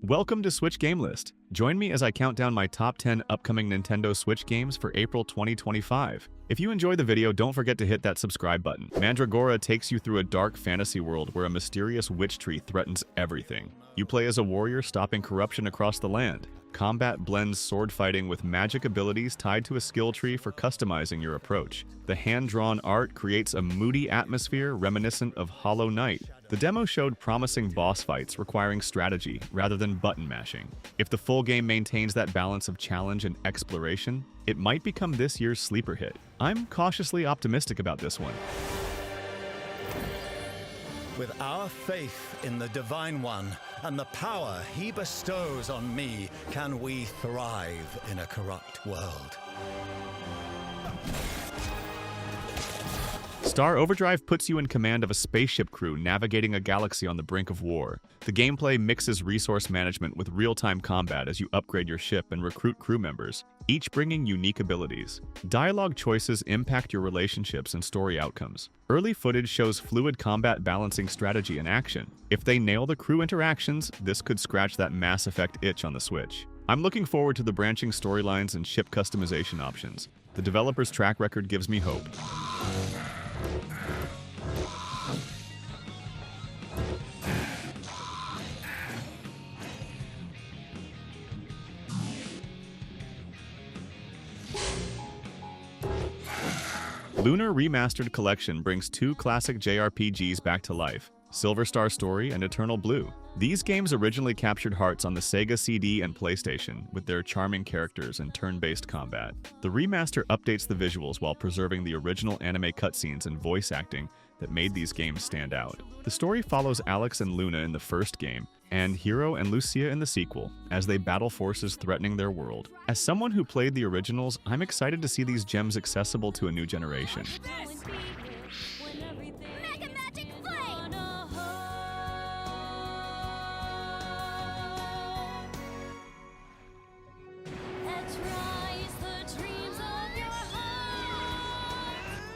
Welcome to Switch Game List. Join me as I count down my top 10 upcoming Nintendo Switch games for April 2025. If you enjoyed the video, don't forget to hit that subscribe button. Mandragora takes you through a dark fantasy world where a mysterious witch tree threatens everything. You play as a warrior stopping corruption across the land. Combat blends sword fighting with magic abilities tied to a skill tree for customizing your approach. The hand-drawn art creates a moody atmosphere reminiscent of Hollow Knight. The demo showed promising boss fights requiring strategy rather than button mashing. If the full game maintains that balance of challenge and exploration, it might become this year's sleeper hit. I'm cautiously optimistic about this one. With our faith in the Divine One and the power he bestows on me, can we thrive in a corrupt world. Star Overdrive puts you in command of a spaceship crew navigating a galaxy on the brink of war. The gameplay mixes resource management with real-time combat as you upgrade your ship and recruit crew members, each bringing unique abilities. Dialogue choices impact your relationships and story outcomes. Early footage shows fluid combat balancing strategy and action. If they nail the crew interactions, this could scratch that Mass Effect itch on the Switch. I'm looking forward to the branching storylines and ship customization options. The developer's track record gives me hope. LUNAR Remastered Collection brings two classic JRPGs back to life, Silver Star Story and Eternal Blue. These games originally captured hearts on the Sega CD and PlayStation with their charming characters and turn-based combat. The remaster updates the visuals while preserving the original anime cutscenes and voice acting that made these games stand out. The story follows Alex and Luna in the first game, and Hiro and Lucia in the sequel, as they battle forces threatening their world. As someone who played the originals, I'm excited to see these gems accessible to a new generation.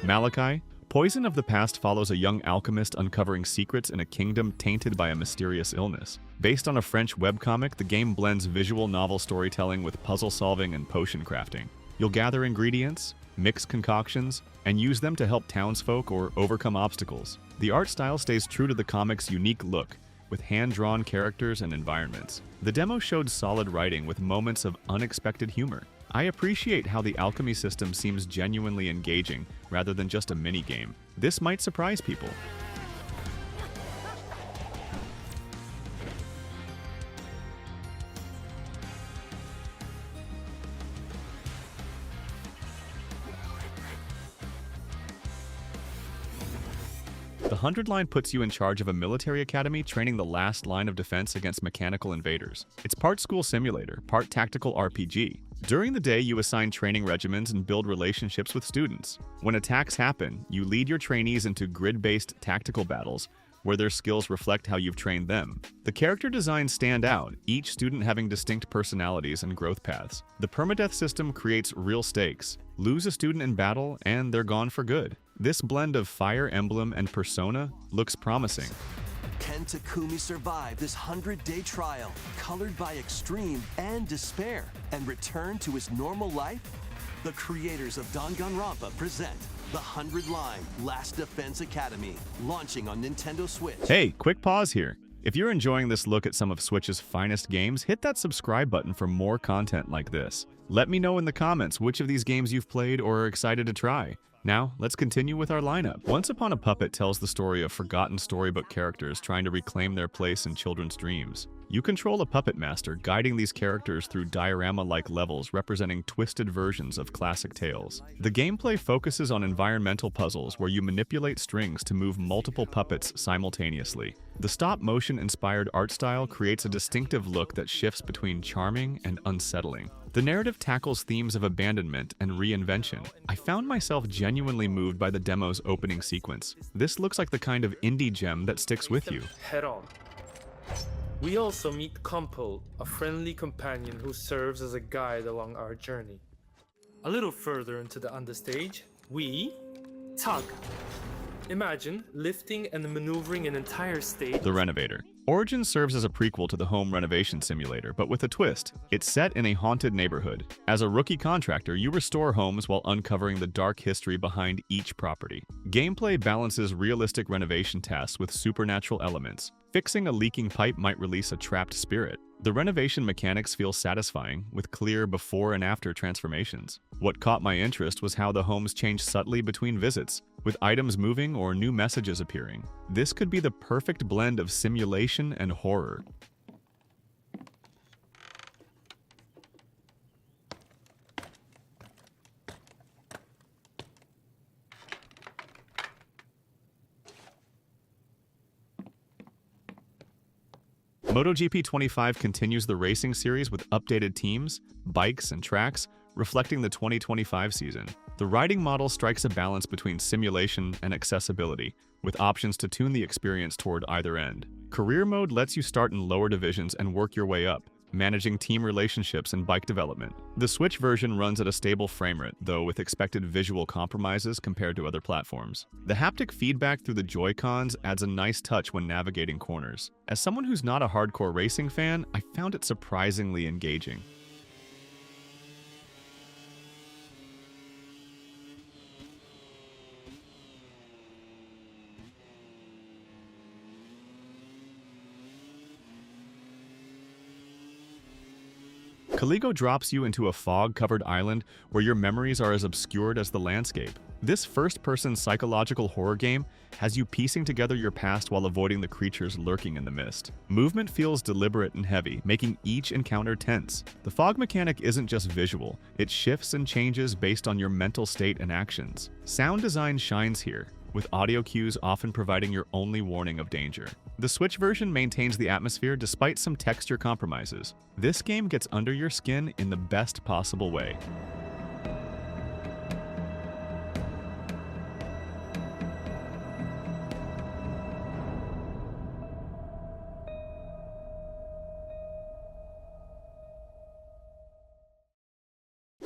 Maliki, Poison of the Past follows a young alchemist uncovering secrets in a kingdom tainted by a mysterious illness. Based on a French webcomic, the game blends visual novel storytelling with puzzle solving and potion crafting. You'll gather ingredients, mix concoctions, and use them to help townsfolk or overcome obstacles. The art style stays true to the comic's unique look, with hand-drawn characters and environments. The demo showed solid writing with moments of unexpected humor. I appreciate how the alchemy system seems genuinely engaging rather than just a mini-game. This might surprise people. The 100 line puts you in charge of a military academy training the last line of defense against mechanical invaders. It's part school simulator, part tactical RPG. During the day, you assign training regimens and build relationships with students. When attacks happen, you lead your trainees into grid-based tactical battles, where their skills reflect how you've trained them. The character designs stand out, each student having distinct personalities and growth paths. The permadeath system creates real stakes. Lose a student in battle, and they're gone for good. This blend of Fire Emblem and Persona looks promising. Can Takumi survive this 100-day trial, colored by extreme and despair, and return to his normal life? The creators of Danganronpa present the 100-line Last Defense Academy, launching on Nintendo Switch. Hey, quick pause here. If you're enjoying this look at some of Switch's finest games, hit that subscribe button for more content like this. Let me know in the comments which of these games you've played or are excited to try. Now, let's continue with our lineup. Once Upon a Puppet tells the story of forgotten storybook characters trying to reclaim their place in children's dreams. You control a puppet master, guiding these characters through diorama-like levels representing twisted versions of classic tales. The gameplay focuses on environmental puzzles where you manipulate strings to move multiple puppets simultaneously. The stop-motion-inspired art style creates a distinctive look that shifts between charming and unsettling. The narrative tackles themes of abandonment and reinvention. I found myself genuinely moved by the demo's opening sequence. This looks like the kind of indie gem that sticks with you. Head on. We also meet Compo, a friendly companion who serves as a guide along our journey. A little further into the understage, we tug. Imagine lifting and maneuvering an entire stage. The Renovator. Origins serves as a prequel to the home renovation simulator, but with a twist. It's set in a haunted neighborhood. As a rookie contractor, you restore homes while uncovering the dark history behind each property. Gameplay balances realistic renovation tasks with supernatural elements. Fixing a leaking pipe might release a trapped spirit. The renovation mechanics feel satisfying, with clear before and after transformations. What caught my interest was how the homes change subtly between visits, with items moving or new messages appearing. This could be the perfect blend of simulation and horror. MotoGP 25 continues the racing series with updated teams, bikes, and tracks, reflecting the 2025 season. The riding model strikes a balance between simulation and accessibility, with options to tune the experience toward either end. Career mode lets you start in lower divisions and work your way up, managing team relationships and bike development. The Switch version runs at a stable framerate, though with expected visual compromises compared to other platforms. The haptic feedback through the Joy-Cons adds a nice touch when navigating corners. As someone who's not a hardcore racing fan, I found it surprisingly engaging. Caligo drops you into a fog-covered island where your memories are as obscured as the landscape. This first-person psychological horror game has you piecing together your past while avoiding the creatures lurking in the mist. Movement feels deliberate and heavy, making each encounter tense. The fog mechanic isn't just visual, it shifts and changes based on your mental state and actions. Sound design shines here, with audio cues often providing your only warning of danger. The Switch version maintains the atmosphere despite some texture compromises. This game gets under your skin in the best possible way.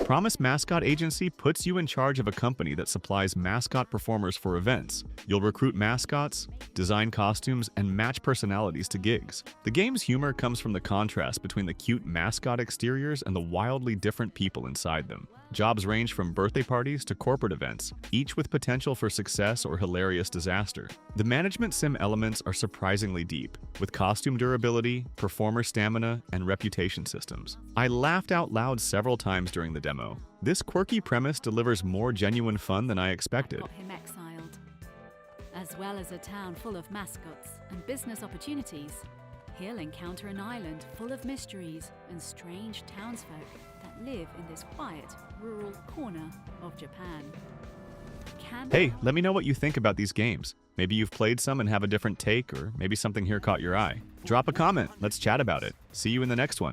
Promise Mascot Agency puts you in charge of a company that supplies mascot performers for events. You'll recruit mascots, design costumes, and match personalities to gigs. The game's humor comes from the contrast between the cute mascot exteriors and the wildly different people inside them. Jobs range from birthday parties to corporate events, each with potential for success or hilarious disaster. The management sim elements are surprisingly deep, with costume durability, performer stamina, and reputation systems. I laughed out loud several times during the demo. This quirky premise delivers more genuine fun than I expected. Got him exiled. As well as a town full of mascots and business opportunities, he'll encounter an island full of mysteries and strange townsfolk that live in this quiet, rural corner of Japan. Hey, let me know what you think about these games. Maybe you've played some and have a different take, or maybe something here caught your eye. Drop a comment, let's chat about it. See you in the next one.